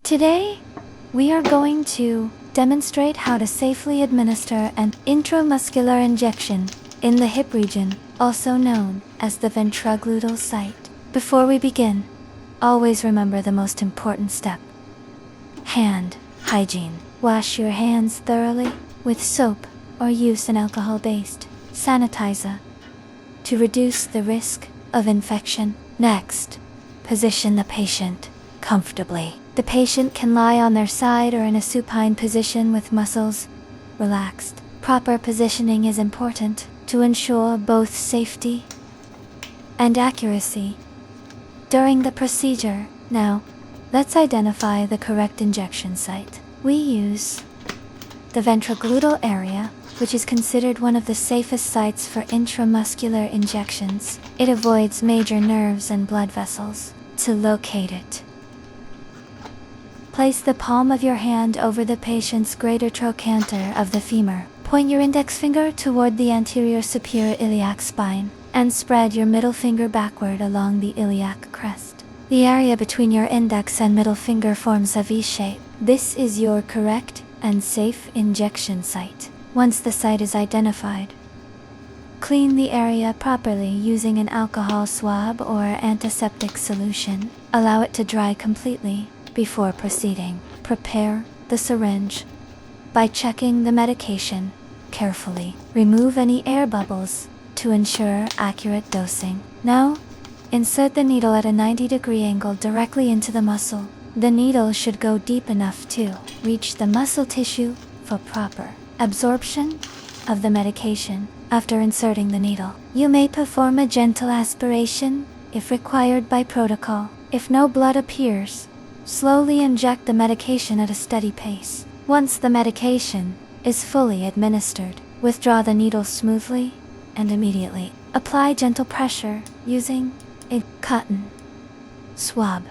Today, we are going to demonstrate how to safely administer an intramuscular injection in the hip region, also known as the ventrogluteal site. Before we begin, always remember the most important step: hand hygiene. Wash your hands thoroughly with soap or use an alcohol-based sanitizer to reduce the risk of infection. Next, position the patient comfortably. The patient can lie on their side or in a supine position with muscles relaxed. Proper positioning is important to ensure both safety and accuracy during the procedure. Now, let's identify the correct injection site. We use the ventrogluteal area, which is considered one of the safest sites for intramuscular injections. It avoids major nerves and blood vessels. To locate it, place the palm of your hand over the patient's greater trochanter of the femur. Point your index finger toward the anterior superior iliac spine and spread your middle finger backward along the iliac crest. The area between your index and middle finger forms a V shape. This is your correct and safe injection site. Once the site is identified, clean the area properly using an alcohol swab or antiseptic solution. Allow it to dry completely before proceeding. Prepare the syringe by checking the medication carefully. Remove any air bubbles to ensure accurate dosing. Now, insert the needle at a 90-degree angle directly into the muscle. The needle should go deep enough to reach the muscle tissue for proper absorption of the medication. After inserting the needle, you may perform a gentle aspiration if required by protocol. If no blood appears, slowly inject the medication at a steady pace. Once the medication is fully administered, withdraw the needle smoothly and immediately. Apply gentle pressure using a cotton swab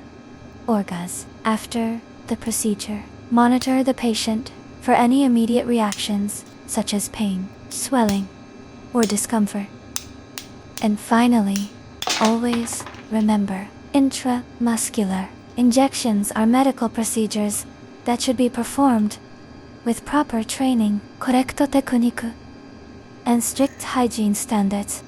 or gauze. After the procedure, monitor the patient for any immediate reactions such as pain, swelling, or discomfort. And finally, always remember, intramuscular injections are medical procedures that should be performed with proper training, correcto tequinique, and strict hygiene standards.